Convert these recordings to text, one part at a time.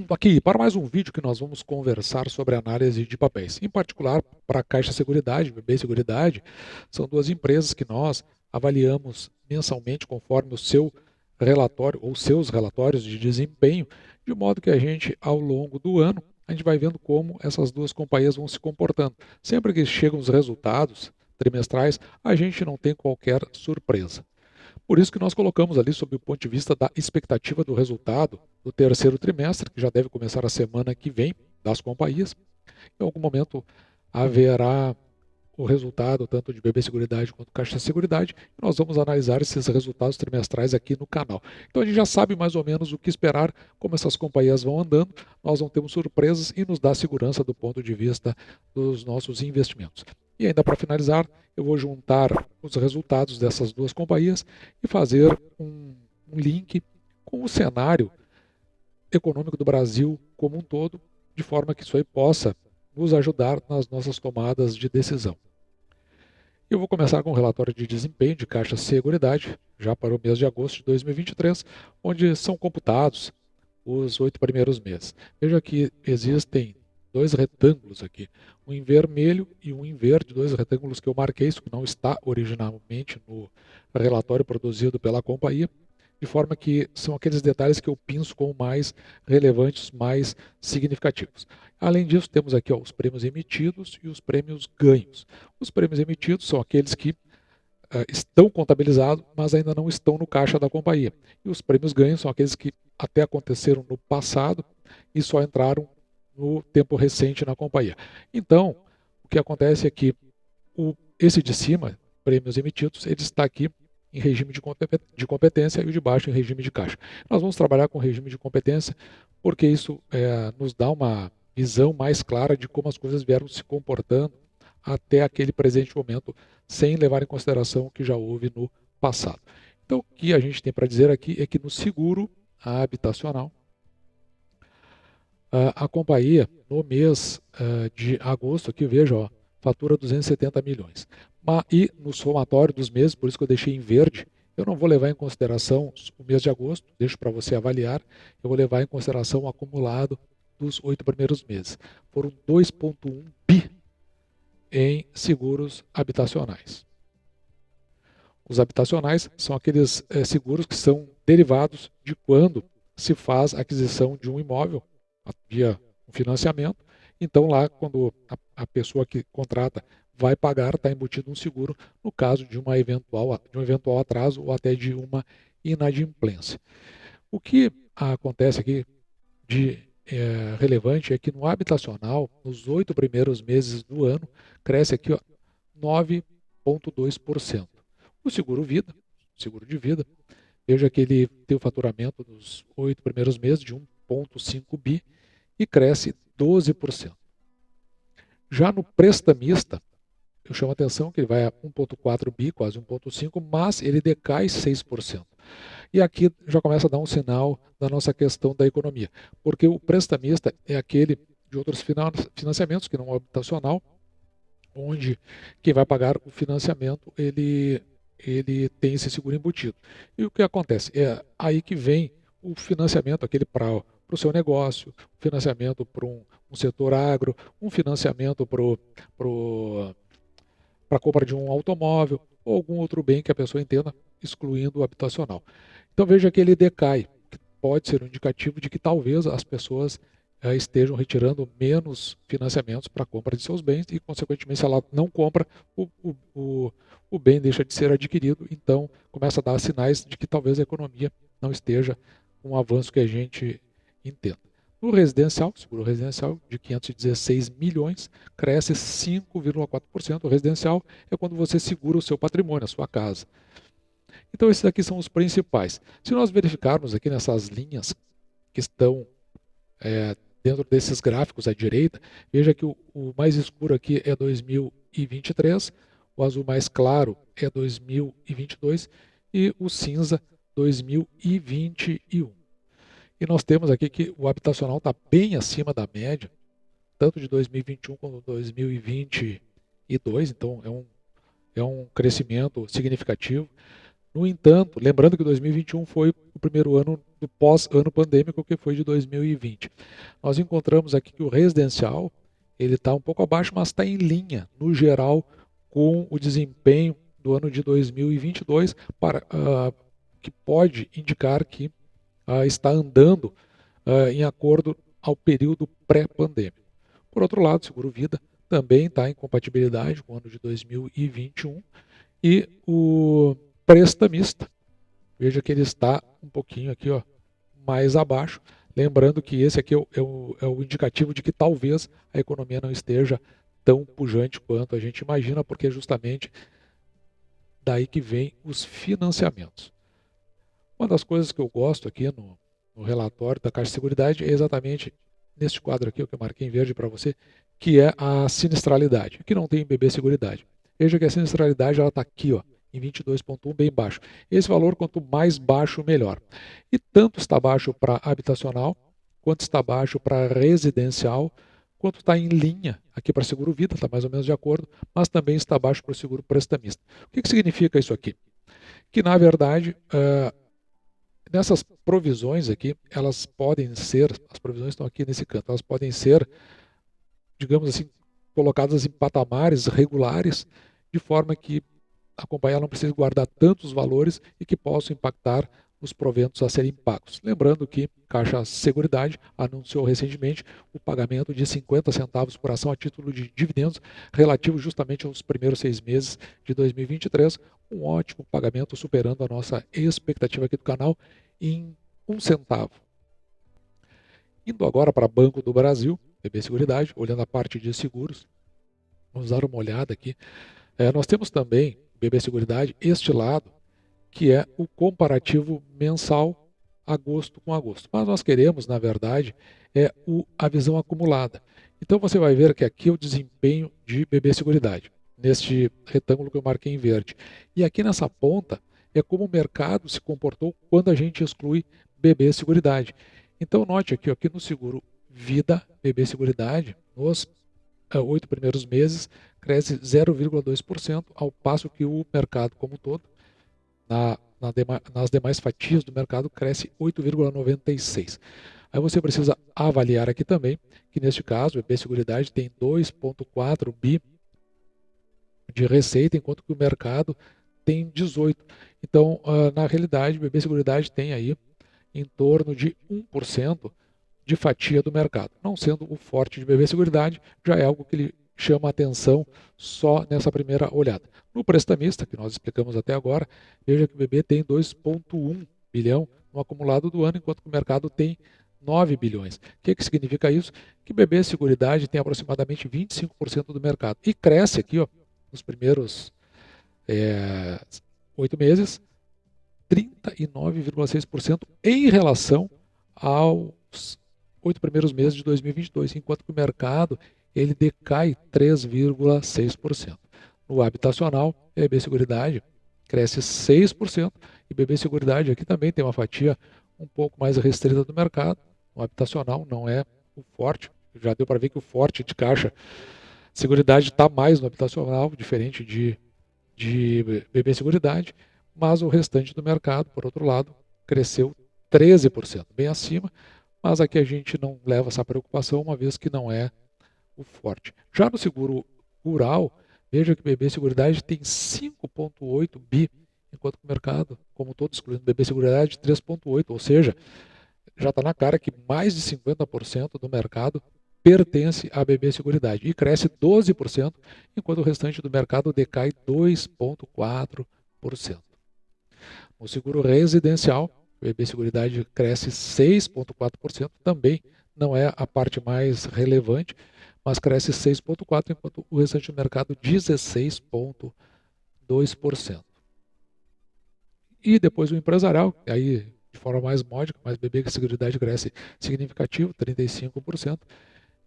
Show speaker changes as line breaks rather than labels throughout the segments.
Aqui para mais um vídeo que nós vamos conversar sobre análise de papéis. Em particular, para a Caixa Seguridade, BB Seguridade, são duas empresas que nós avaliamos mensalmente conforme o seu relatório ou seus relatórios de desempenho, de modo que a gente, ao longo do ano, a gente vai vendo como essas duas companhias vão se comportando. Sempre que chegam os resultados trimestrais, a gente não tem qualquer surpresa. Por isso que nós colocamos ali sob o ponto de vista da expectativa do resultado do terceiro trimestre, que já deve começar a semana que vem, das companhias. Em algum momento haverá o resultado tanto de BB Seguridade quanto Caixa Seguridade, e nós vamos analisar esses resultados trimestrais aqui no canal. Então a gente já sabe mais ou menos o que esperar, como essas companhias vão andando, nós não temos surpresas e nos dá segurança do ponto de vista dos nossos investimentos. E ainda para finalizar, eu vou juntar os resultados dessas duas companhias e fazer um link com o cenário econômico do Brasil como um todo, de forma que isso aí possa nos ajudar nas nossas tomadas de decisão. Eu vou começar com o relatório de desempenho de Caixa Seguridade, já para o mês de agosto de 2023, onde são computados os 8 primeiros meses. Veja que existem dois retângulos aqui, um em vermelho e um em verde, dois retângulos que eu marquei, isso que não está originalmente no relatório produzido pela companhia, de forma que são aqueles detalhes que eu penso como mais relevantes, mais significativos. Além disso, temos aqui os prêmios emitidos e os prêmios ganhos. Os prêmios emitidos são aqueles que estão contabilizados, mas ainda não estão no caixa da companhia. E os prêmios ganhos são aqueles que até aconteceram no passado e só entraram no tempo recente na companhia. Então, o que acontece é que esse de cima, prêmios emitidos, ele está aqui em regime de competência e o de baixo em regime de caixa. Nós vamos trabalhar com regime de competência porque isso nos dá uma visão mais clara de como as coisas vieram se comportando até aquele presente momento, sem levar em consideração o que já houve no passado. Então, o que a gente tem para dizer aqui é que no seguro habitacional, a companhia, no mês de agosto, aqui veja, ó, fatura 270 milhões. E no somatório dos meses, por isso que eu deixei em verde, eu não vou levar em consideração o mês de agosto, deixo para você avaliar, eu vou levar em consideração o acumulado dos 8 primeiros meses. Foram 2,1 bi em seguros habitacionais. Os habitacionais são aqueles seguros que são derivados de quando se faz a aquisição de um imóvel via um financiamento. Então, lá, quando a pessoa que contrata vai pagar, está embutido um seguro no caso de um eventual atraso ou até de uma inadimplência. O que acontece aqui de relevante é que no habitacional, nos 8 primeiros meses do ano, cresce aqui 9,2%. O seguro de vida, veja que ele tem o faturamento dos 8 primeiros meses de 1,5 bi e cresce 12%. Já no prestamista, eu chamo a atenção que ele vai a 1,4 bi, quase 1,5, mas ele decai 6%. E aqui já começa a dar um sinal da nossa questão da economia, porque o prestamista é aquele de outros financiamentos, que não é habitacional, onde quem vai pagar o financiamento, ele tem esse seguro embutido. E o que acontece? É aí que vem o financiamento, aquele para o seu negócio, um financiamento para um setor agro, um financiamento para a compra de um automóvel ou algum outro bem que a pessoa entenda, excluindo o habitacional. Então veja que ele decai, que pode ser um indicativo de que talvez as pessoas estejam retirando menos financiamentos para a compra de seus bens e, consequentemente, se ela não compra, o bem deixa de ser adquirido, então começa a dar sinais de que talvez a economia não esteja com o avanço que a gente entenda. No residencial, seguro residencial de 516 milhões, cresce 5,4%. O residencial é quando você segura o seu patrimônio, a sua casa. Então esses aqui são os principais. Se nós verificarmos aqui nessas linhas que estão dentro desses gráficos à direita, veja que o mais escuro aqui é 2023, o azul mais claro é 2022 e o cinza 2021. E nós temos aqui que o habitacional está bem acima da média, tanto de 2021 quanto 2022, então é um crescimento significativo. No entanto, lembrando que 2021 foi o primeiro ano do pós-ano pandêmico, que foi de 2020. Nós encontramos aqui que o residencial ele está um pouco abaixo, mas está em linha, no geral, com o desempenho do ano de 2022, que pode indicar que está andando em acordo ao período pré-pandêmico. Por outro lado, o seguro vida também está em compatibilidade com o ano de 2021 e o prestamista, veja que ele está um pouquinho aqui, ó, mais abaixo, lembrando que esse aqui é o indicativo de que talvez a economia não esteja tão pujante quanto a gente imagina, porque é justamente daí que vem os financiamentos. Uma das coisas que eu gosto aqui no relatório da Caixa de Seguridade é exatamente neste quadro aqui, o que eu marquei em verde para você, que é a sinistralidade, que não tem BB Seguridade. Veja que a sinistralidade está aqui, ó, em 22,1, bem baixo. Esse valor, quanto mais baixo, melhor. E tanto está baixo para habitacional, quanto está baixo para residencial, quanto está em linha aqui para seguro vida, está mais ou menos de acordo, mas também está baixo para o seguro prestamista. O que significa isso aqui? Que, na verdade, nessas provisões aqui, elas podem ser, as provisões estão aqui nesse canto, elas podem ser, digamos assim, colocadas em patamares regulares, de forma que a companhia não precise guardar tantos valores e que possam impactar os proventos a serem pagos. Lembrando que Caixa Seguridade anunciou recentemente o pagamento de 50 centavos por ação a título de dividendos relativo justamente aos primeiros 6 meses de 2023, um ótimo pagamento superando a nossa expectativa aqui do canal em 1 centavo. Indo agora para Banco do Brasil, BB Seguridade, olhando a parte de seguros, vamos dar uma olhada aqui. Nós temos também, BB Seguridade, este lado, que é o comparativo mensal agosto com agosto. Mas nós queremos, na verdade, a visão acumulada. Então você vai ver que aqui é o desempenho de BB Seguridade, neste retângulo que eu marquei em verde. E aqui nessa ponta é como o mercado se comportou quando a gente exclui BB Seguridade. Então note aqui, aqui no seguro vida, BB Seguridade, nos 8 primeiros meses, cresce 0,2%, ao passo que o mercado como um todo, nas demais fatias do mercado, cresce 8,96%. Aí você precisa avaliar aqui também que, neste caso, o BB Seguridade tem 2,4 bi de receita, enquanto que o mercado tem 18. Então, na realidade, o BB Seguridade tem aí em torno de 1% de fatia do mercado. Não sendo o forte de BB Seguridade, já é algo que ele chama a atenção só nessa primeira olhada. No prestamista, que nós explicamos até agora, veja que o BB tem 2,1 bilhão no acumulado do ano, enquanto que o mercado tem 9 bilhões. O que significa isso? Que o BB Seguridade tem aproximadamente 25% do mercado. E cresce aqui, ó, nos primeiros 8 meses, 39,6% em relação aos 8 primeiros meses de 2022, enquanto que o mercado ele decai 3,6%. No habitacional, a BB Seguridade cresce 6%, e BB Seguridade aqui também tem uma fatia um pouco mais restrita do mercado. O habitacional não é o forte, já deu para ver que o forte de Caixa Seguridade está mais no habitacional, diferente de BB Seguridade, mas o restante do mercado, por outro lado, cresceu 13%, bem acima, mas aqui a gente não leva essa preocupação, uma vez que não é o forte. Já no seguro rural, veja que o BB Seguridade tem 5,8 bi, enquanto que o mercado, como todo, excluindo o BB Seguridade, 3,8, ou seja, já está na cara que mais de 50% do mercado pertence à BB Seguridade e cresce 12%, enquanto o restante do mercado decai 2,4%. No seguro residencial, o BB Seguridade cresce 6,4%, também não é a parte mais relevante, mas cresce 6,4%, enquanto o restante do mercado 16,2%. E depois o empresarial, aí de forma mais módica, mas BB Seguridade cresce significativo, 35%,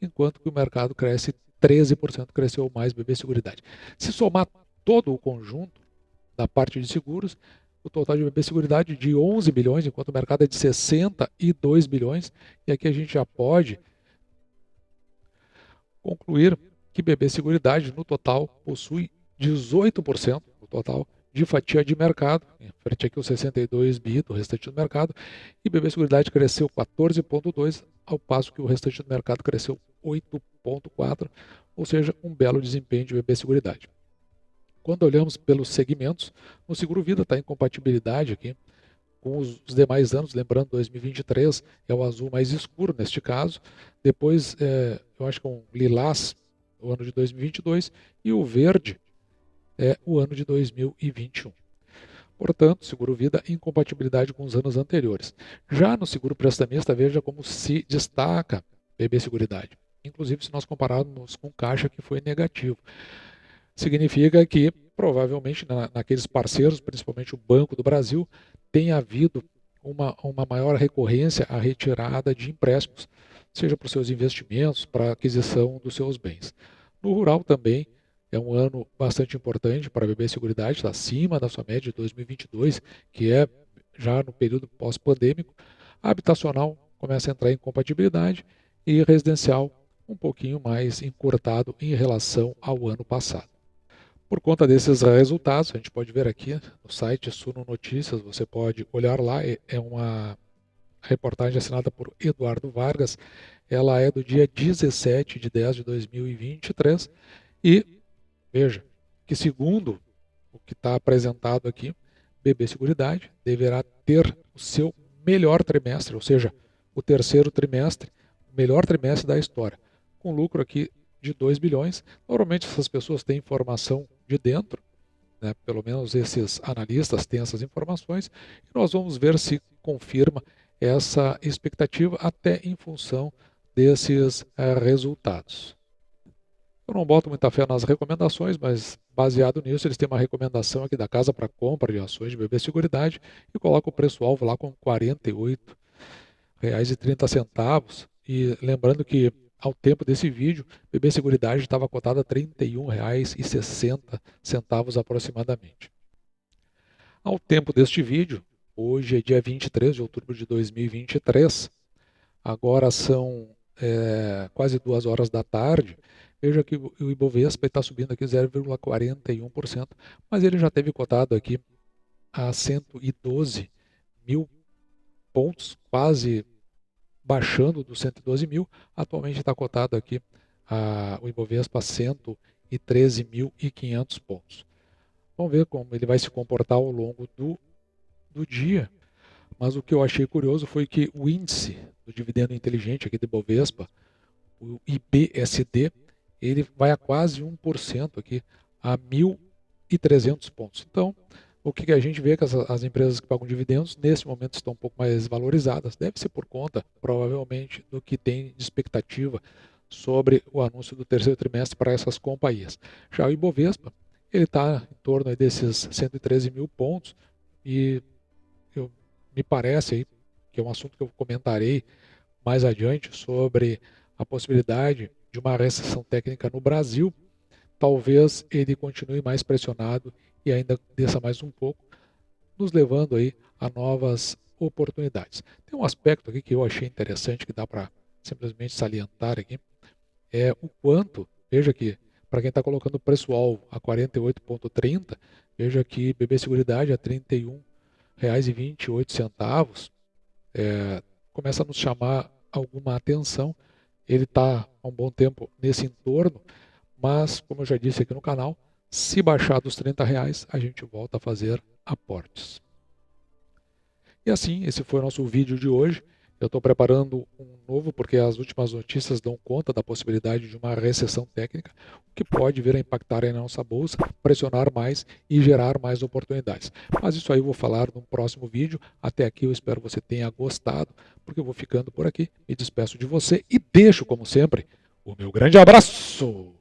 enquanto que o mercado cresce 13%, cresceu mais BB Seguridade. Se somar todo o conjunto da parte de seguros, o total de BB Seguridade de 11 bilhões, enquanto o mercado é de 62 bilhões, e aqui a gente já pode concluir que BB Seguridade, no total, possui 18%, no total, de fatia de mercado, frente aqui aos 62 bi do restante do mercado, e BB Seguridade cresceu 14,2, ao passo que o restante do mercado cresceu 8,4, ou seja, um belo desempenho de BB Seguridade. Quando olhamos pelos segmentos, no seguro vida está em compatibilidade aqui com os demais anos, lembrando 2023 é o azul mais escuro neste caso, depois eu acho que é um lilás o ano de 2022 e o verde é o ano de 2021. Portanto, seguro vida em compatibilidade com os anos anteriores. Já no seguro prestamista, veja como se destaca BB Seguridade. Inclusive, se nós compararmos com caixa que foi negativo. Significa que, provavelmente, naqueles parceiros, principalmente o Banco do Brasil, tem havido uma maior recorrência à retirada de empréstimos, seja para os seus investimentos, para a aquisição dos seus bens. No rural também é um ano bastante importante para a BB Seguridade, está acima da sua média de 2022, que é já no período pós-pandêmico. A habitacional começa a entrar em compatibilidade e residencial um pouquinho mais encurtado em relação ao ano passado. Por conta desses resultados, a gente pode ver aqui no site Suno Notícias, você pode olhar lá, é uma reportagem assinada por Eduardo Vargas, ela é do dia 17 de 10 de 2023 e veja que segundo o que está apresentado aqui, BB Seguridade deverá ter o seu melhor trimestre, ou seja, o terceiro trimestre, o melhor trimestre da história, com lucro aqui de 2 bilhões. Normalmente essas pessoas têm informação de dentro, né? Pelo menos esses analistas têm essas informações, e nós vamos ver se confirma essa expectativa até em função desses resultados. Eu não boto muita fé nas recomendações, mas baseado nisso, eles têm uma recomendação aqui da casa para compra de ações de BB Seguridade e coloca o preço-alvo lá com R$ 48,30. E lembrando que ao tempo desse vídeo, BB Seguridade estava cotada a R$ 31,60 aproximadamente. Ao tempo deste vídeo, hoje é dia 23 de outubro de 2023, agora são quase 2 horas da tarde, veja que o Ibovespa está subindo aqui 0,41%, mas ele já teve cotado aqui a 112 mil pontos, quase baixando dos 112 mil, atualmente está cotado aqui o Ibovespa a 113.500 pontos. Vamos ver como ele vai se comportar ao longo do dia, mas o que eu achei curioso foi que o índice do dividendo inteligente aqui do Ibovespa, o IBSD, ele vai a quase 1% aqui, a 1.300 pontos. Então, o que a gente vê é que as empresas que pagam dividendos, nesse momento, estão um pouco mais valorizadas. Deve ser por conta, provavelmente, do que tem de expectativa sobre o anúncio do terceiro trimestre para essas companhias. Já o Ibovespa, ele está em torno aí desses 113 mil pontos e me parece aí, que é um assunto que eu comentarei mais adiante sobre a possibilidade de uma recessão técnica no Brasil. Talvez ele continue mais pressionado e ainda desça mais um pouco, nos levando aí a novas oportunidades. Tem um aspecto aqui que eu achei interessante, que dá para simplesmente salientar aqui, é o quanto, veja que, para quem está colocando o preço-alvo a 48,30, veja que BB Seguridade a R$ 31,28, começa a nos chamar alguma atenção. Ele está há um bom tempo nesse entorno, mas, como eu já disse aqui no canal, se baixar dos R$ 30, a gente volta a fazer aportes. E assim, esse foi o nosso vídeo de hoje. Eu estou preparando um novo, porque as últimas notícias dão conta da possibilidade de uma recessão técnica, o que pode vir a impactar aí na nossa bolsa, pressionar mais e gerar mais oportunidades. Mas isso aí eu vou falar num próximo vídeo. Até aqui eu espero que você tenha gostado, porque eu vou ficando por aqui. Me despeço de você e deixo, como sempre, o meu grande abraço!